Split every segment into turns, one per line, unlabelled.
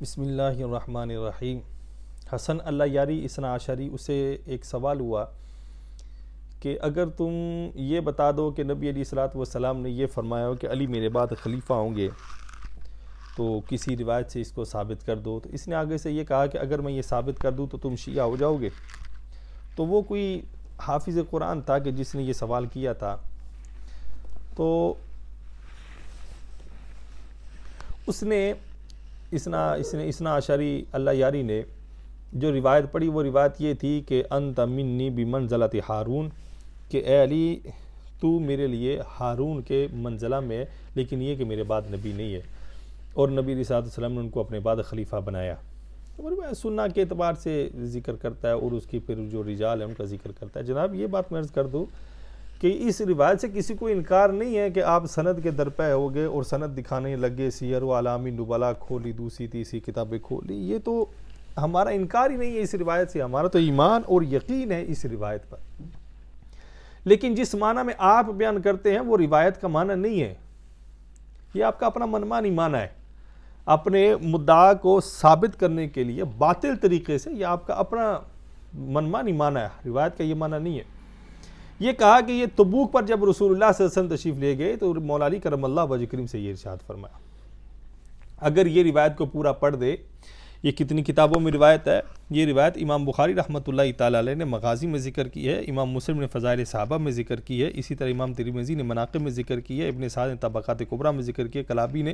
بسم اللہ الرحمن الرحیم۔ حسن اللہ یاری اثنا عشری، اسے ایک سوال ہوا کہ اگر تم یہ بتا دو کہ نبی علیہ الصلوۃ والسلام نے یہ فرمایا ہو کہ علی میرے بعد خلیفہ ہوں گے تو کسی روایت سے اس کو ثابت کر دو، تو اس نے آگے سے یہ کہا کہ اگر میں یہ ثابت کر دوں تو تم شیعہ ہو جاؤ گے۔ تو وہ کوئی حافظ قرآن تھا کہ جس نے یہ سوال کیا تھا، تو اس نے اسنا عشری اللہ یاری نے جو روایت پڑھی وہ روایت یہ تھی کہ انت منی بمنزلۃ ہارون، کہ اے علی تو میرے لیے ہارون کے منزلہ میں ہے، لیکن یہ کہ میرے بعد نبی نہیں ہے، اور نبی علیہ الصلوۃ والسلام نے ان کو اپنے بعد خلیفہ بنایا۔ اور سننا کے اعتبار سے ذکر کرتا ہے اور اس کی پھر جو رجال ہیں ان کا ذکر کرتا ہے۔ جناب یہ بات میں عرض کر دوں کہ اس روایت سے کسی کو انکار نہیں ہے کہ آپ سند کے درپے ہو گئے اور سند دکھانے لگے، سیر و اعلام النبلاء کھولی، دوسری تیسری کتابیں کھولی، یہ تو ہمارا انکار ہی نہیں ہے اس روایت سے، ہمارا تو ایمان اور یقین ہے اس روایت پر۔ لیکن جس معنی میں آپ بیان کرتے ہیں وہ روایت کا معنی نہیں ہے، یہ آپ کا اپنا منمانی معنی ہے، اپنے مدعا کو ثابت کرنے کے لیے باطل طریقے سے، یہ آپ کا اپنا منمانی معنی ہے، روایت کا یہ معنی نہیں ہے۔ یہ کہا کہ یہ تبوک پر جب رسول اللہ صلی اللہ علیہ وسلم تشریف لے گئے تو مولا علی کرم اللہ وجہ کریم سے یہ ارشاد فرمایا۔ اگر یہ روایت کو پورا پڑھ دے، یہ کتنی کتابوں میں روایت ہے، یہ روایت امام بخاری رحمۃ اللہ تعالیٰ علیہ نے مغازی میں ذکر کی ہے، امام مسلم نے فضائل صحابہ میں ذکر کی ہے، اسی طرح امام ترمذی نے مناقب میں ذکر کی ہے، ابن سعد نے طبقات کبریٰ میں ذکر کی ہے، کلابی نے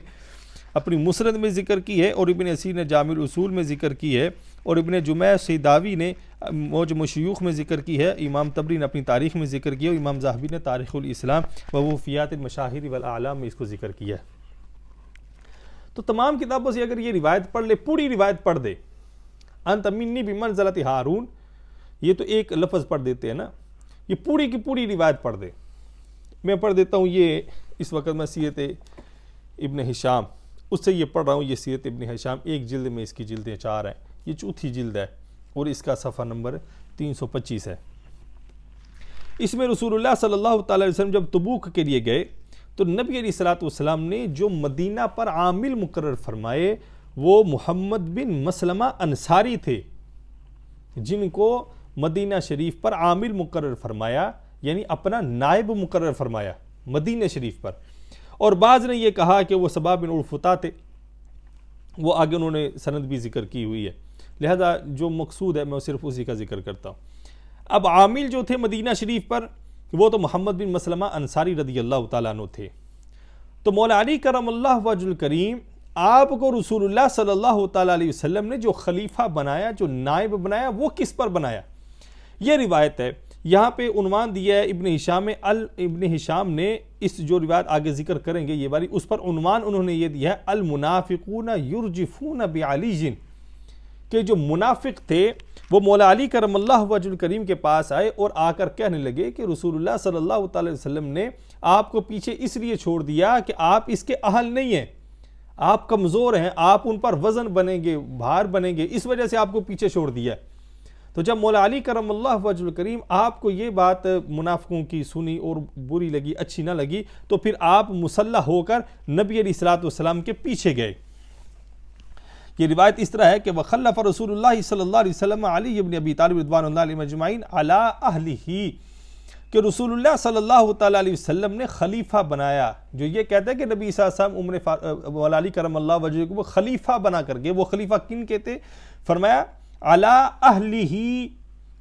اپنی مسند میں ذکر کی ہے، اور ابن اسیر نے جامع الاصول میں ذکر کی ہے، اور ابن جمع سیداوی نے معجم الشیوخ میں ذکر کی ہے، امام طبری نے اپنی تاریخ میں ذکر کی ہے، اور امام ذہبی نے تاریخ الاسلام ووفیات المشاہیر والاعلام میں اس کو ذکر کیا ہے۔ تو تمام کتابوں سے اگر یہ روایت پڑھ لے، پوری روایت پڑھ دے، انت منی بمنزلۃ ہارون، یہ تو ایک لفظ پڑھ دیتے ہیں نا، یہ پوری کی پوری روایت پڑھ دے۔ میں پڑھ دیتا ہوں، یہ اس وقت میں سیرت ابن ہشام اس سے یہ پڑھ رہا ہوں، یہ سیرت ابن ہشام، ایک جلد میں اس کی جلدیں 4 ہیں، یہ چوتھی جلد ہے اور اس کا صفحہ نمبر 325 ہے۔ اس میں رسول اللہ صلی اللہ تعالی وسلم جب تبوک کے لیے گئے تو نبی علیہ الصلوۃ والسلام نے جو مدینہ پر عامل مقرر فرمائے وہ محمد بن مسلمہ انصاری تھے، جن کو مدینہ شریف پر عامل مقرر فرمایا، یعنی اپنا نائب مقرر فرمایا مدینہ شریف پر۔ اور بعض نے یہ کہا کہ وہ صبا بن عرفطہ تھے، وہ آگے انہوں نے سند بھی ذکر کی ہوئی ہے، لہذا جو مقصود ہے میں صرف اسی کا ذکر کرتا ہوں۔ اب عامل جو تھے مدینہ شریف پر وہ تو محمد بن مسلمہ انصاری رضی اللہ تعالیٰ عنہ تھے۔ تو مولا علی کرم اللہ وجہ الکریم آپ کو رسول اللہ صلی اللہ تعالیٰ علیہ وسلم نے جو خلیفہ بنایا، جو نائب بنایا، وہ کس پر بنایا؟ یہ روایت ہے، یہاں پہ عنوان دیا ہے ابن ہشام نے، اس جو روایت آگے ذکر کریں گے یہ باری، اس پر عنوان انہوں نے یہ دیا ہے المنافقون یرجفون بعلی، کہ جو منافق تھے وہ مولا علی کرم اللہ وجہ الکریم کے پاس آئے اور آ کر کہنے لگے کہ رسول اللہ صلی اللہ تعالی وسلم نے آپ کو پیچھے اس لیے چھوڑ دیا کہ آپ اس کے اہل نہیں ہیں، آپ کمزور ہیں، آپ ان پر وزن بنیں گے، بھار بنیں گے، اس وجہ سے آپ کو پیچھے چھوڑ دیا۔ تو جب مولا علی کرم اللہ وجہ الکریم آپ کو یہ بات منافقوں کی سنی اور بری لگی، اچھی نہ لگی، تو پھر آپ مسلح ہو کر نبی علیہ الصلوۃ والسلام کے پیچھے گئے۔ یہ روایت اس طرح ہے کہ وخلف رسول اللہ صلی اللہ علیہ وسلم علی بن ابی طالب رضوان اللہ علیہ مجمعین علی اہلہ، کہ رسول اللہ صلی اللہ تعالیٰ علیہ وسلم نے خلیفہ بنایا۔ جو یہ کہتا ہے کہ نبی صلی اللہ علیہ وسلم مولا علی کرم اللہ وجہ کو خلیفہ بنا کر گئے، وہ خلیفہ کن کے تھے؟ فرمایا علی اہلہ،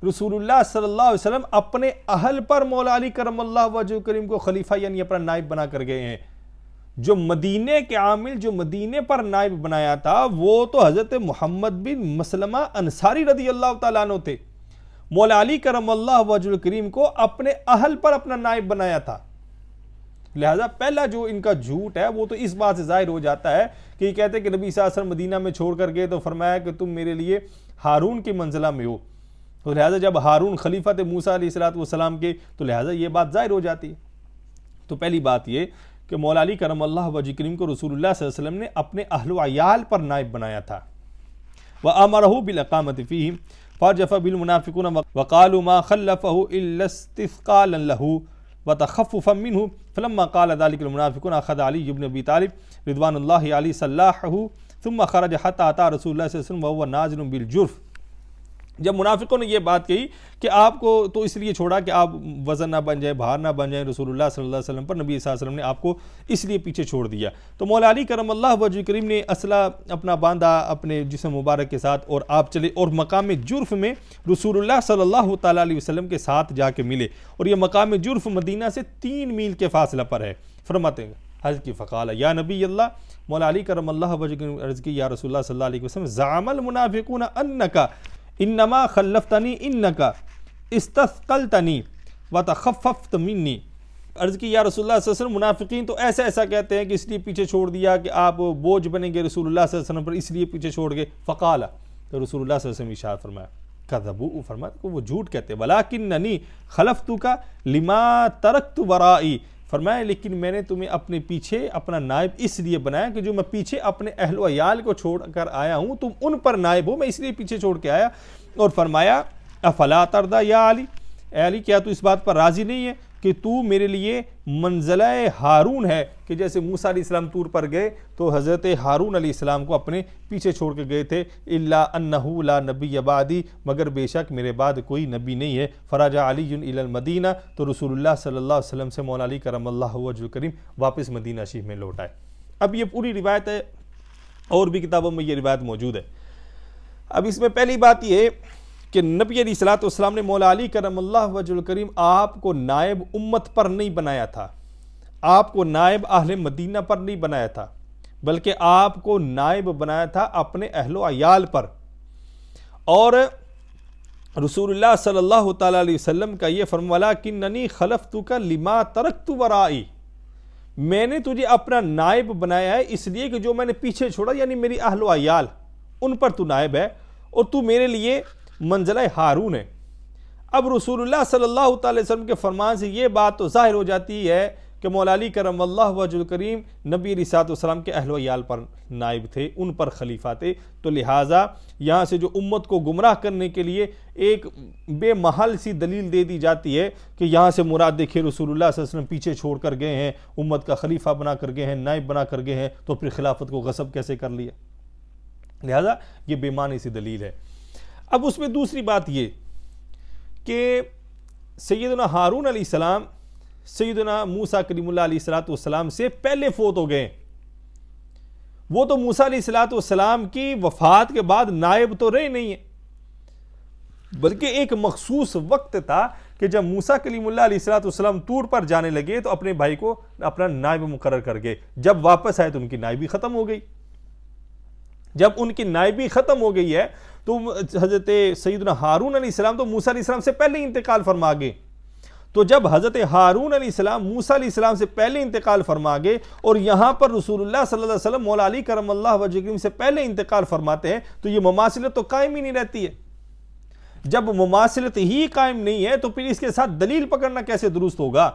رسول اللہ صلی اللہ علیہ وسلم اپنے اہل پر مولا علی کرم اللہ وجہ کریم کو خلیفہ یعنی اپنا نائب بنا کر گئے ہیں۔ جو مدینے کے عامل، جو مدینے پر نائب بنایا تھا وہ تو حضرت محمد بن مسلمہ انصاری رضی اللہ تعالیٰ عنہ تھے، مولا علی کرم اللہ وجہ الکریم کو اپنے اہل پر اپنا نائب بنایا تھا۔ لہذا پہلا جو ان کا جھوٹ ہے وہ تو اس بات سے ظاہر ہو جاتا ہے کہ یہ کہتے ہیں کہ نبی صلی اللہ علیہ وسلم مدینہ میں چھوڑ کر گئے تو فرمایا کہ تم میرے لیے ہارون کی منزلہ میں ہو، تو لہذا جب ہارون خلیفہ تھے موسیٰ علیہ السلام کے تو لہذا یہ بات ظاہر ہو جاتی ہے۔ تو پہلی بات یہ کہ مولا علی کرم اللہ وجہ کریم کو رسول اللہ صلی اللہ علیہ وسلم نے اپنے اہل و عیال پر نائب بنایا تھا۔ وَأَمَرَهُ بِالْإِقَامَةِ فِيهِمْ فَرْجَفَ بِالْمُنَافِقُونَ وَقَالُوا مَا خَلَّفَهُ إِلَّا اسْتِثْقَالًا لَهُ وَتَخَفُّفًا مِّنْهُ فَلَمَّا قَالَ ذَلِكَ الْمُنَافِقُونَ أَخَذَ عَلِيُّ بْنُ أَبِي طَالِبٍ رضوان اللہ علیہ صلاحہ ثم خرج حتى اتى رسول اللہ صلی اللہ علیہ وسلم وهو نازل بالجرف. جب منافقوں نے یہ بات کہی کہ آپ کو تو اس لیے چھوڑا کہ آپ وزن نہ بن جائیں، بھار نہ بن جائیں رسول اللہ صلی اللہ علیہ وسلم پر، نبی صلی اللہ علیہ وسلم نے آپ کو اس لیے پیچھے چھوڑ دیا. تو مولا علی کرم اللہ وجہ کریم نے اسلحہ اپنا باندھا اپنے جسم مبارک کے ساتھ اور آپ چلے، اور مقام جرف میں رسول اللہ صلی اللہ تعالیٰ علیہ وسلم کے ساتھ جا کے ملے، اور یہ مقام جرف مدینہ سے 3 میل کے فاصلہ پر ہے. فرماتے ہیں حضرت کی فقال یا نبی اللہ، مولا علی کرم اللہ وجہ کریم عرض کی یا رسول اللہ صلی اللہ علیہ وسلم زعم المنافقون انکا انما خلفتنی انکا استثقلتنی وتخففت منی. عرض کی یا رسول اللہ صلی اللہ علیہ وسلم منافقین تو ایسا کہتے ہیں کہ اس لیے پیچھے چھوڑ دیا کہ آپ بوجھ بنیں گے رسول اللہ صلی اللہ علیہ وسلم پر، اس لیے پیچھے چھوڑ گئے. فقال، تو رسول اللہ صلی اللہ علیہ وسلم ارشاد فرمایا کذبوا، فرمایا کہ وہ جھوٹ کہتے، ولکننی خلفتک لما ترکت ورائی، فرمایا لیکن میں نے تمہیں اپنے پیچھے اپنا نائب اس لیے بنایا کہ جو میں پیچھے اپنے اہل و عیال کو چھوڑ کر آیا ہوں تم ان پر نائب ہو، میں اس لیے پیچھے چھوڑ کے آیا. اور فرمایا افلا ترضا یا علی، اے علی کیا تو اس بات پر راضی نہیں ہے کہ تو میرے لیے منزلہ ہارون ہے، کہ جیسے موسیٰ علیہ السلام طور پر گئے تو حضرت ہارون علیہ السلام کو اپنے پیچھے چھوڑ کے گئے تھے. الا انہ لا نبی بعدی، مگر بے شک میرے بعد کوئی نبی نہیں ہے. فرجع علی الی المدینہ، تو رسول اللہ صلی اللہ علیہ وسلم سے مولا علی کرم اللہ وجہ کریم واپس مدینہ شریف میں لوٹ آئے. اب یہ پوری روایت ہے، اور بھی کتابوں میں یہ روایت موجود ہے. اب اس میں پہلی بات یہ ہے کہ نبی علیہ الصلوۃ والسلام نے مولا علی کرم اللہ وجہ کریم آپ کو نائب امت پر نہیں بنایا تھا، آپ کو نائب اہل مدینہ پر نہیں بنایا تھا، بلکہ آپ کو نائب بنایا تھا اپنے اہل و عیال پر. اور رسول اللہ صلی اللہ تعالیٰ علیہ وسلم کا یہ فرمان ولکننی خلفتک لما ترکت ورائی، میں نے تجھے اپنا نائب بنایا ہے اس لیے کہ جو میں نے پیچھے چھوڑا، یعنی میری اہل و عیال، ان پر تو نائب ہے اور تو میرے لیے منزلہ ہارون ہے. اب رسول اللہ صلی اللہ تعالی وسلم کے فرمان سے یہ بات تو ظاہر ہو جاتی ہے کہ مولا علی کرم اللہ وجہ کریم نبی علیہ الصلوۃ والسلام کے اہل و عیال پر نائب تھے، ان پر خلیفہ تھے. تو لہٰذا یہاں سے جو امت کو گمراہ کرنے کے لیے ایک بے محل سی دلیل دے دی جاتی ہے کہ یہاں سے مراد دیکھیں رسول اللہ صلی اللہ علیہ وسلم پیچھے چھوڑ کر گئے ہیں، امت کا خلیفہ بنا کر گئے ہیں، نائب بنا کر گئے ہیں، تو پھر خلافت کو غصب کیسے کر لیا. لہٰذا یہ بے معنی سی دلیل ہے. اب اس میں دوسری بات یہ کہ سیدنا ہارون علیہ السلام سیدنا موسیٰ کلیم اللہ علیہ السلام سے پہلے فوت ہو گئے. وہ تو موسیٰ علیہ السلام کی وفات کے بعد نائب تو رہے نہیں ہیں، بلکہ ایک مخصوص وقت تھا کہ جب موسیٰ کلیم اللہ علیہ السلام طور پر جانے لگے تو اپنے بھائی کو اپنا نائب مقرر کر گئے. جب واپس آئے تو ان کی نائبی ختم ہو گئی. جب ان کی نائبی ختم ہو گئی ہے تو حضرت سیدنا ہارون علیہ السلام تو موسیٰ علیہ السلام سے پہلے انتقال فرما گئے. تو جب حضرت ہارون علیہ السلام موسیٰ علیہ السلام سے پہلے انتقال فرما گئے اور یہاں پر رسول اللہ صلی اللہ علیہ وسلم مولا علی کرم اللہ وجہ کریم سے پہلے انتقال فرماتے ہیں تو یہ مماثلت تو قائم ہی نہیں رہتی ہے. جب مماثلت ہی قائم نہیں ہے تو پھر اس کے ساتھ دلیل پکڑنا کیسے درست ہوگا؟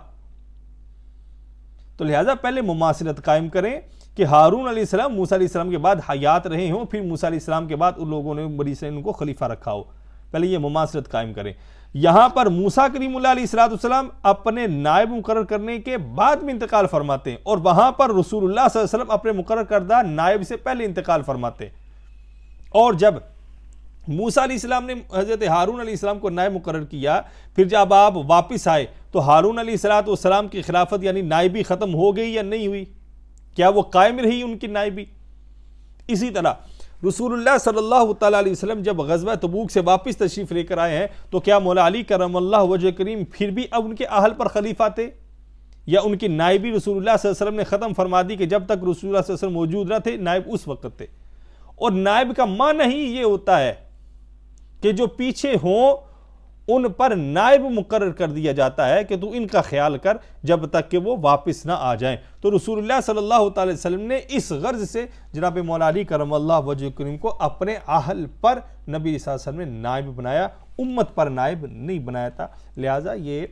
تو لہٰذا پہلے مماثلت قائم کریں کہ ہارون علیہ السلام موسیٰ علیہ السلام کے بعد حیات رہے ہوں، پھر موسیٰ علیہ السلام کے بعد ان لوگوں نے بنی اسرائیل ان کو خلیفہ رکھا ہو. پہلے یہ مماثلت قائم کریں. یہاں پر موسیٰ کریم اللہ علیہ السلام اپنے نائب مقرر کرنے کے بعد میں انتقال فرماتے ہیں، اور وہاں پر رسول اللہ صلی اللہ علیہ وسلم اپنے مقرر کردہ نائب سے پہلے انتقال فرماتے ہیں. اور جب موسیٰ علیہ السلام نے حضرت ہارون علیہ السلام کو نائب مقرر کیا، پھر جب آپ واپس آئے تو ہارون علیہ السلام کی خلافت یعنی نائبی ختم ہو گئی یا نہیں ہوئی؟ کیا وہ قائم رہی ان کی نائبی؟ اسی طرح رسول اللہ صلی اللہ تعالیٰ علیہ وسلم جب غزوہ تبوک سے واپس تشریف لے کر آئے ہیں تو کیا مولا علی کرم اللہ وجہ کریم پھر بھی اب ان کے اہل پر خلیفہ تھے، یا ان کی نائبی رسول اللہ صلی اللہ علیہ وسلم نے ختم فرما دی کہ جب تک رسول اللہ صلی اللہ علیہ وسلم موجود نہ تھے نائب اس وقت تھے؟ اور نائب کا معنی ہی یہ ہوتا ہے کہ جو پیچھے ہوں ان پر نائب مقرر کر دیا جاتا ہے کہ تو ان کا خیال کر جب تک کہ وہ واپس نہ آ جائیں. تو رسول اللہ صلی اللہ تعالی وسلم نے اس غرض سے جناب مولا علی کرم اللہ وجہ کریم کو اپنے اہل پر نبی صلی اللہ علیہ وسلم نے نائب بنایا، امت پر نائب نہیں بنایا تھا. لہٰذا یہ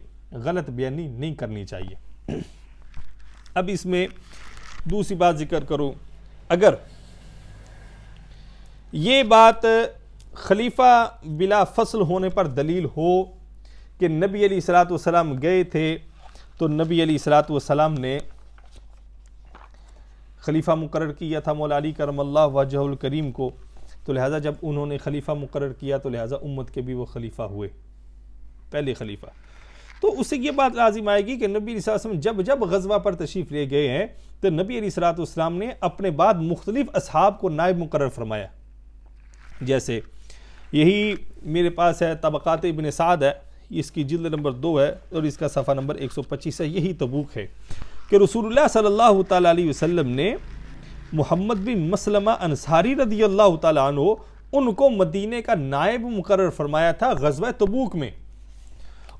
غلط بیانی نہیں کرنی چاہیے. اب اس میں دوسری بات ذکر کروں، اگر یہ بات خلیفہ بلا فصل ہونے پر دلیل ہو کہ نبی علیہ الصلوۃ والسلام گئے تھے تو نبی علیہ الصلوۃ والسلام نے خلیفہ مقرر کیا تھا مولا علی کرم اللہ وجہہ الکریم کو، تو لہٰذا جب انہوں نے خلیفہ مقرر کیا تو لہٰذا امت کے بھی وہ خلیفہ ہوئے، پہلے خلیفہ۔ تو اس سے یہ بات لازم آئے گی کہ نبی علیہ السلام جب غزوہ پر تشریف لے گئے ہیں تو نبی علیہ السلام نے اپنے بعد مختلف اصحاب کو نائب مقرر فرمایا۔ جیسے یہی میرے پاس ہے طبقات ابن سعد ہے، اس کی جلد نمبر 2 ہے اور اس کا صفحہ نمبر 125 ہے، یہی تبوک ہے کہ رسول اللہ صلی اللہ تعالیٰ علیہ وسلم نے محمد بن مسلمہ انصاری رضی اللہ تعالیٰ عنہ ان کو مدینے کا نائب مقرر فرمایا تھا غزوہ تبوک میں،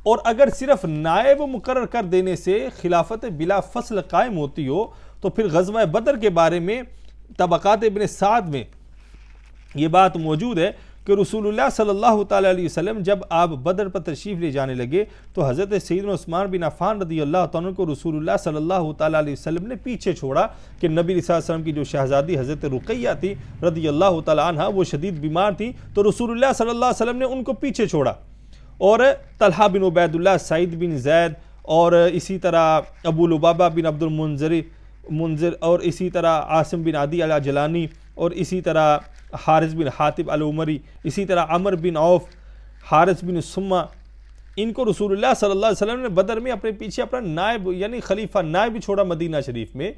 اور اگر صرف نائب مقرر کر دینے سے خلافت بلا فصل قائم ہوتی ہو تو پھر غزوہ بدر کے بارے میں طبقات ابن سعد میں یہ بات موجود ہے کہ رسول اللہ صلی اللہ تعالیٰ علیہ وسلم جب آپ بدر پر تشریف لے جانے لگے تو حضرت سیدنا عثمان بن عفان رضی اللہ تعالیٰ کو رسول اللہ صلی اللہ تعالیٰ علیہ وسلم نے پیچھے چھوڑا کہ نبی صلی اللہ علیہ وسلم کی جو شہزادی حضرت رقیہ تھی رضی اللہ تعالیٰ عنہ وہ شدید بیمار تھی، تو رسول اللہ صلی اللہ علیہ وسلم نے ان کو پیچھے چھوڑا، اور طلحہ بن عبید اللہ، سعید بن زید، اور اسی طرح ابو لبابہ بن عبد المنذر، اور اسی طرح عاصم بن عدی الجلانی، اور اسی طرح حارث بن حاتب العمری، اسی طرح عمر بن عوف، حارث بن سمہ، ان کو رسول اللہ صلی اللہ علیہ وسلم نے بدر میں اپنے پیچھے اپنا نائب یعنی خلیفہ نائب چھوڑا مدینہ شریف میں۔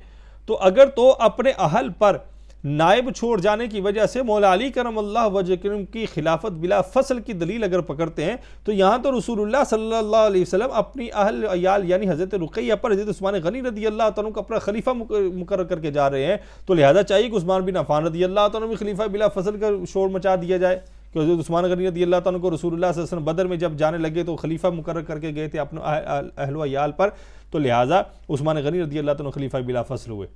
تو اگر تو اپنے اہل پر نائب چھوڑ جانے کی وجہ سے مولا علی کرم اللہ وجہ کرم کی خلافت بلا فصل کی دلیل اگر پکڑتے ہیں تو یہاں تو رسول اللہ صلی اللہ علیہ وسلم اپنی اہل عیال یعنی حضرت رقیہ پر حضرت عثمان غنی رضی اللہ تعالیٰ کو اپنا خلیفہ مقرر کر کے جا رہے ہیں، تو لہذا چاہیے کہ عثمان بن عفان رضی اللہ تعالیٰ بھی خلیفہ بلا فصل کا شور مچا دیا جائے، کہ حضرت عثمان غنی رضی اللہ تعالیٰ کو رسول اللہ صلی اللہ علیہ وسلم بدر میں جب جانے لگے تو خلیفہ مقرر کر کے گئے تھے اپنے اہل و عیال پر، تو لہذا عثمان غنی رضی اللہ تعالیٰ خلیفہ بلا فصل ہوئے۔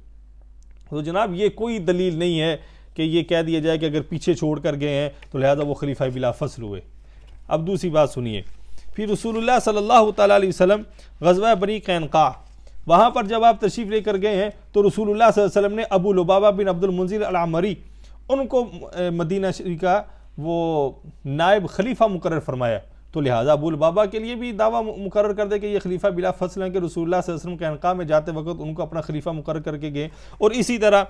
تو جناب یہ کوئی دلیل نہیں ہے کہ یہ کہہ دیا جائے کہ اگر پیچھے چھوڑ کر گئے ہیں تو لہذا وہ خلیفہ بلا فصل ہوئے۔ اب دوسری بات سنیے، پھر رسول اللہ صلی اللہ تعالیٰ علیہ وسلم غزوہ بنی قینقاع، وہاں پر جب آپ تشریف لے کر گئے ہیں تو رسول اللہ صلی اللہ علیہ وسلم نے ابو لبابہ بن عبد المنذر العمری ان کو مدینہ شریف کا وہ نائب خلیفہ مقرر فرمایا، تو لہٰذا ابو لبابہ کے لیے بھی دعویٰ مقرر کر دے کہ یہ خلیفہ بلا فصل ہیں کہ رسول اللہ صلی اللہ علیہ وسلم قینقاع میں جاتے وقت ان کو اپنا خلیفہ مقرر کر کے گئے۔ اور اسی طرح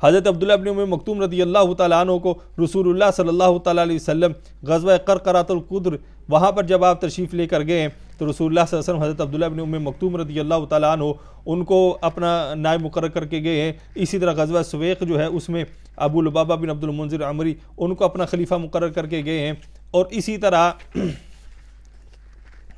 حضرت عبداللہ بن ام مکتوم رضی اللہ تعالیٰ عنہ کو رسول اللہ صلی اللہ تعالیٰ علیہ وسلم غزوہ قرقرۃ القدر وہاں پر جب آپ تشریف لے کر گئے ہیں تو رسول اللہ صلی اللہ علیہ وسلم حضرت عبداللہ بن ام مکتوم رضی اللہ تعالیٰ عنہ ان کو اپنا نائب مقرر کر کے گئے ہیں۔ اسی طرح غزوہ سویق جو ہے اس میں ابو لبابہ بن عبد المنذر عمری ان کو اپنا خلیفہ مقرر کر کے گئے ہیں، اور اسی طرح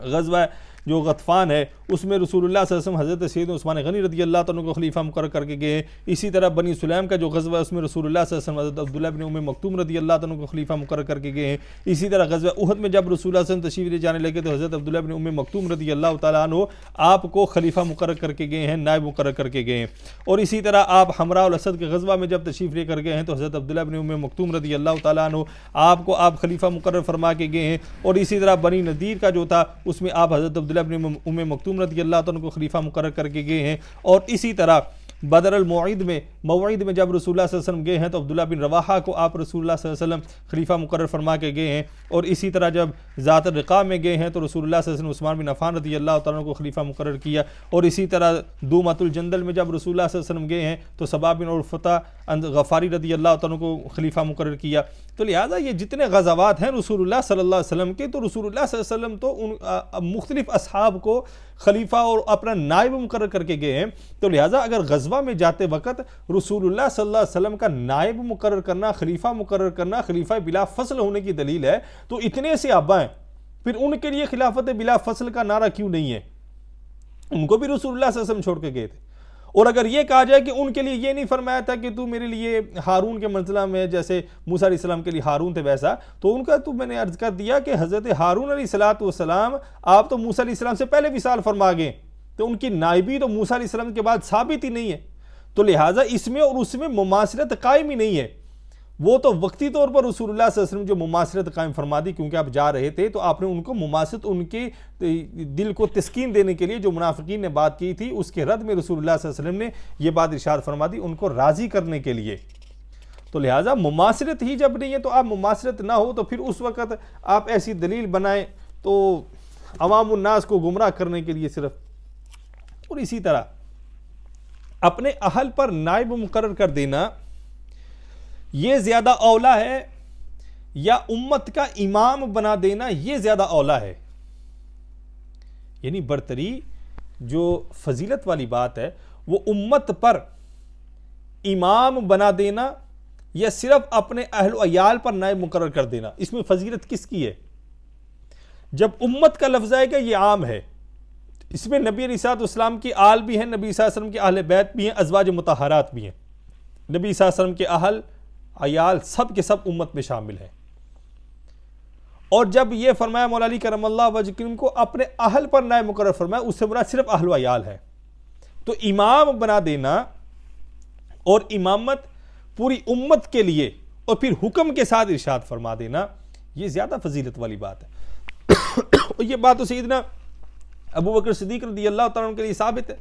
غزوہ جو غطفان ہے اس میں رسول اللہ صلی اللہ علیہ وسلم حضرت سیدنا عثمان غنی رضی اللہ تعالیٰ کو خلیفہ مقرر کر کے گئے ہیں۔ اسی طرح بنی سلیم کا جو غزوہ ہے اس میں رسول اللہ صلی اللہ علیہ وسلم حضرت عبداللہ بن ام مکتوم رضی اللہ تعالیٰ کو خلیفہ مقرر کر کے گئے ہیں۔ اسی طرح غزوہ احد میں جب رسول اللہ صلی اللہ علیہ وسلم تشریف لے جانے لگے تو حضرت عبداللہ بن ام مکتوم رضی اللہ تعالیٰ عنہ آپ کو خلیفہ مقرر کر کے گئے ہیں، نائب مقرر کر کے گئے ہیں۔ اور اسی طرح آپ حمراء الاسد کے غزوہ میں جب تشریف لے کر گئے ہیں تو حضرت عبداللہ بن ام مکتوم رضی اللہ تعالیٰ عنہ آپ کو خلیفہ مقرر فرما کے گئے ہیں۔ اور اسی طرح بنی نذیر کا جو تھا اس میں آپ حضرت عبداللہ بن ام مکتوم رضی اللہ تعالیٰ کو خلیفہ مقرر کر کے گئے ہیں۔ اور اسی طرح بدر الموعد میں جب رسول اللہ صلی اللہ علیہ وسلم گئے ہیں تو عبداللہ بن رواحہ کو آپ رسول اللہ صلی اللہ علیہ وسلم خلیفہ مقرر فرما کے گئے ہیں۔ اور اسی طرح جب ذات الرقاع میں گئے ہیں تو رسول اللہ صلی اللہ علیہ وسلم عثمان بن عفان رضی اللہ تعالیٰ کو خلیفہ مقرر کیا۔ اور اسی طرح دومۃ الجندل میں جب رسول اللہ صلی اللہ علیہ وسلم گئے ہیں تو صبا بن عرفتہ غفاری رضی اللہ تعالیٰ کو خلیفہ مقرر کیا۔ تو لہٰذا یہ جتنے غزوات ہیں رسول اللہ صلی اللہ علیہ وسلم کے، تو رسول اللہ صلی اللہ علیہ وسلم تو ان مختلف اصحاب کو خلیفہ اور اپنا نائب مقرر کر کے گئے ہیں، تو لہٰذا اگر غزوہ میں جاتے وقت رسول اللہ صلی اللہ علیہ وسلم کا نائب مقرر کرنا، خلیفہ مقرر کرنا خلیفہ بلا فصل ہونے کی دلیل ہے، تو اتنے سے صحابہ ہیں، پھر ان کے لیے خلافت بلا فصل کا نعرہ کیوں نہیں ہے؟ ان کو بھی رسول اللہ صلی اللہ علیہ وسلم چھوڑ کے گئے تھے۔ اور اگر یہ کہا جائے کہ ان کے لیے یہ نہیں فرمایا تھا کہ تو میرے لیے ہارون کے منزلہ میں جیسے موسیٰ علیہ السلام کے لیے ہارون تھے ویسا، تو ان کا تو میں نے عرض کر دیا کہ حضرت ہارون علیہ السلام آپ تو موسیٰ علیہ السلام سے پہلے وصال فرما گئے، تو ان کی نائبی تو موسیٰ علیہ السلام کے بعد ثابت ہی نہیں ہے، تو لہٰذا اس میں اور اس میں مماثلت قائم ہی نہیں ہے۔ وہ تو وقتی طور پر رسول اللہ صلی اللہ علیہ وسلم جو مماثلت قائم فرما دی، کیونکہ آپ جا رہے تھے تو آپ نے ان کو مماثلت، ان کے دل کو تسکین دینے کے لیے جو منافقین نے بات کی تھی اس کے رد میں رسول اللہ صلی اللہ علیہ وسلم نے یہ بات ارشاد فرما دی ان کو راضی کرنے کے لیے۔ تو لہٰذا مماثلت ہی جب نہیں ہے تو آپ مماثلت نہ ہو تو پھر اس وقت آپ ایسی دلیل بنائیں تو عوام الناس کو گمراہ کرنے کے لیے صرف۔ اور اسی طرح اپنے اہل پر نائب مقرر کر دینا یہ زیادہ اولا ہے یا امت کا امام بنا دینا یہ زیادہ اولا ہے؟ یعنی برتری جو فضیلت والی بات ہے وہ امت پر امام بنا دینا یا صرف اپنے اہل و عیال پر نائب مقرر کر دینا، اس میں فضیلت کس کی ہے؟ جب امت کا لفظ آئے گا یہ عام ہے، اس میں نبی علیہ الصلوۃ والسلام کی آل بھی ہیں، نبی صلی اللہ علیہ وسلم کے اہل بیت بھی ہیں، ازواج مطہرات بھی ہیں، نبی صلی اللہ علیہ وسلم کے اہل عیال سب کے سب امت میں شامل ہیں۔ اور جب یہ فرمایا مولا علی کرم اللہ وجہ کریم کو اپنے اہل پر نائب مقرر فرمایا، اس سے مراد صرف اہل و عیال ہے، تو امام بنا دینا اور امامت پوری امت کے لیے اور پھر حکم کے ساتھ ارشاد فرما دینا یہ زیادہ فضیلت والی بات ہے۔ اور یہ بات تو سیدنا ابو بکر صدیق رضی اللہ تعالیٰ عنہ کے لیے ثابت ہے۔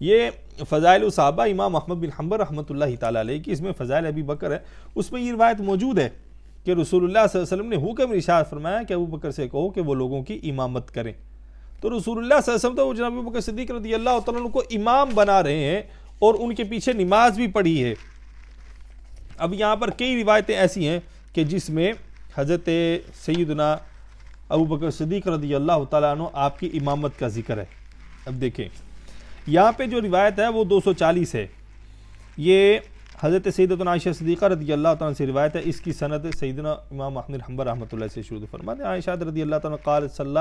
یہ فضائل صحابہ امام احمد بن حنبل رحمۃ اللہ تعالیٰ علیہ کی اس میں فضائل ابی بکر ہے، اس میں یہ روایت موجود ہے کہ رسول اللہ صلی اللہ علیہ وسلم نے حکم ارشاد فرمایا کہ ابو بکر سے کہو کہ وہ لوگوں کی امامت کریں، تو رسول اللہ صلی اللہ علیہ وسلم تو جناب ابو بکر صدیق رضی اللہ تعالیٰ عنہ کو امام بنا رہے ہیں اور ان کے پیچھے نماز بھی پڑھی ہے۔ اب یہاں پر کئی روایتیں ایسی ہیں کہ جس میں حضرت سیدنا ابو بکر صدیق رضی اللہ تعالیٰ عنہ آپ کی امامت کا ذکر ہے۔ اب دیکھیں یہاں پہ جو روایت ہے وہ 240 ہے، یہ حضرت سیدتنا عائشہ صدیقہ رضی اللہ تعالیٰ عنہ سے روایت ہے، اس کی سند سیدنا امام احمد بن حنبل رحمۃ اللہ سے شروع فرماتے ہیں عائشہ رضی اللہ تعالیٰ عنہ قال صلی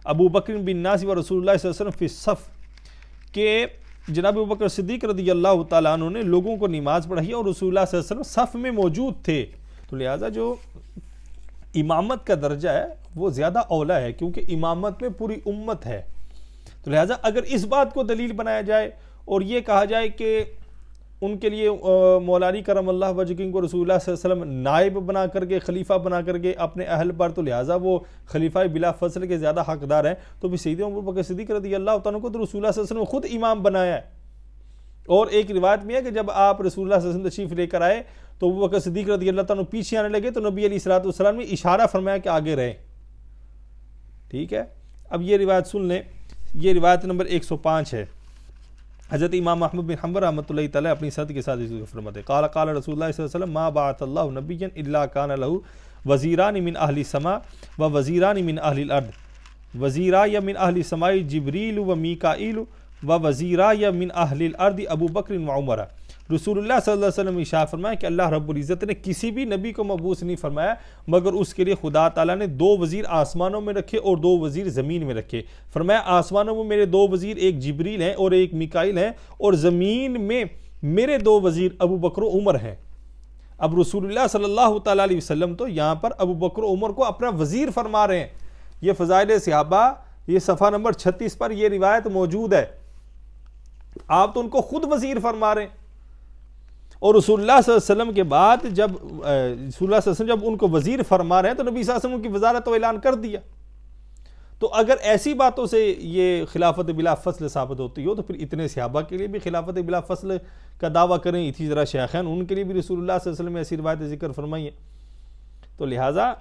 ابو بکر بن ناس و رسول اللہ صلی اللہ علیہ وسلم فی الصف، کہ جناب ابو بکر صدیق رضی اللہ تعالیٰ عنہ نے لوگوں کو نماز پڑھائی اور رسول اللہ صلی اللہ علیہ وسلم صف میں موجود تھے، تو لہٰذا جو امامت کا درجہ ہے وہ زیادہ اولا ہے کیونکہ امامت میں پوری امت ہے۔ تو لہٰذا اگر اس بات کو دلیل بنایا جائے اور یہ کہا جائے کہ ان کے لیے مولا علی کرم اللہ وجہ کو رسول اللہ صلی اللہ علیہ وسلم نائب بنا کر کے خلیفہ بنا کر کے اپنے اہل پر، تو لہٰذا وہ خلیفہ بلا فصل کے زیادہ حقدار ہیں، تو بھی سیدنا ابو بکر صدیق رضی اللہ تعالیٰ کو تو رسول اللہ صلی اللہ علیہ وسلم خود امام بنایا ہے۔ اور ایک روایت میں ہے کہ جب آپ رسول اللہ صلی اللہ علیہ وسلم تشریف لے کر آئے تو ابو بکر صدیق رضی اللہ تعالیٰ پیچھے آنے لگے، تو نبی علیہ الصلوۃ والسلام نے اشارہ فرمایا کہ آگے رہیں۔ ٹھیک ہے، اب یہ روایت سن لیں، یہ روایت نمبر 105 ہے۔ حضرت امام احمد بن حنبل رحمۃ اللہ تعالیٰ اپنی صد کے ساتھ فرماتے ہیں قال قال رسول اللہ صلی اللہ علیہ وسلم ما بعث اللہ نبیا الا کان له وزیران من اہل السماء و وزیران من اہل الارض وزیرای من اہل السماء جبریل و میکائیل و وزیرای من اہل الارض ابو بکر و عمر۔ رسول اللہ صلی اللہ علیہ وسلم ارشاد فرمایا کہ اللہ رب العزت نے کسی بھی نبی کو مبعوث نہیں فرمایا مگر اس کے لیے خدا تعالیٰ نے 2 وزیر آسمانوں میں رکھے اور 2 وزیر زمین میں رکھے۔ فرمایا آسمانوں میں میرے 2 وزیر ایک جبریل ہیں اور ایک میکائیل ہیں، اور زمین میں میرے 2 وزیر ابو بکر و عمر ہیں۔ اب رسول اللہ صلی اللہ تعالیٰ علیہ وسلم تو یہاں پر ابو بکر و عمر کو اپنا وزیر فرما رہے ہیں۔ یہ فضائل صحابہ، یہ صفحہ نمبر 36 پر یہ روایت موجود ہے، آپ تو ان کو خود وزیر فرما رہے ہیں۔ اور رسول اللہ صلی اللہ علیہ وسلم کے بعد جب رسول اللہ صلی اللہ علیہ وسلم جب ان کو وزیر فرما رہے ہیں تو نبی صلی اللہ علیہ وسلم کی وزارت و اعلان کر دیا۔ تو اگر ایسی باتوں سے یہ خلافت بلا فصل ثابت ہوتی ہو تو پھر اتنے صحابہ کے لیے بھی خلافت بلا فصل کا دعویٰ کریں، اسی طرح شیخین ان کے لیے بھی رسول اللہ صلی اللہ علیہ وسلم نے ایسی روایت ذکر فرمائی ہے۔ تو لہٰذا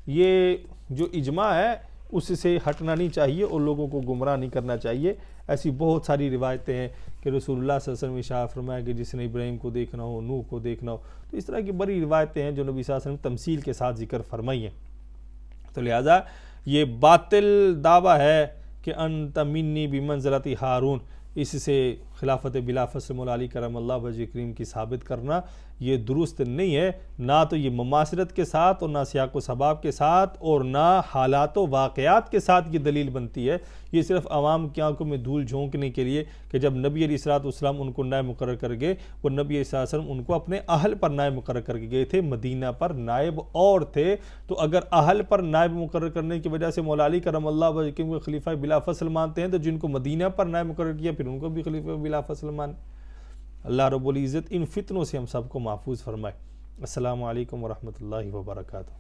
یہ جو اجماع ہے اس سے ہٹنا نہیں چاہیے اور لوگوں کو گمراہ نہیں کرنا چاہیے۔ ایسی بہت ساری روایتیں ہیں کہ رسول اللہ صلی اللہ علیہ وسلم ارشاد فرمایا کہ جس نے ابراہیم کو دیکھنا ہو، نوح کو دیکھنا ہو، تو اس طرح کی بڑی روایتیں ہیں جو نبی صلی اللہ علیہ وسلم تمثیل کے ساتھ ذکر فرمائی ہیں۔ تو لہٰذا یہ باطل دعویٰ ہے کہ انت منی بمنزلۃ ہارون، اس سے خلافت بلا فصل مولا علی کرم اللہ وجہ کریم کی ثابت کرنا یہ درست نہیں ہے، نہ تو یہ مماثلت کے ساتھ اور نہ سیاق و سباب کے ساتھ اور نہ حالات و واقعات کے ساتھ یہ دلیل بنتی ہے۔ یہ صرف عوام کی آنکھوں میں دھول جھونکنے کے لیے کہ جب نبی علیہ الصلوۃ والسلام ان کو نائب مقرر کر گئے، وہ نبی علیہ الصلوۃ والسلام ان کو اپنے اہل پر نائب مقرر کر کے گئے تھے، مدینہ پر نائب اور تھے، تو اگر اہل پر نائب مقرر کرنے کی وجہ سے مولا علی کرم اللہ وجہ کریم کو خلیفہ بلا فصل مانتے ہیں تو جن کو مدینہ پر نائب مقرر کیا پھر ان کو بھی خلیفہ بلا فصل مانے۔ اللہ رب العزت ان فتنوں سے ہم سب کو محفوظ فرمائے۔ السلام علیکم ورحمۃ اللہ وبرکاتہ۔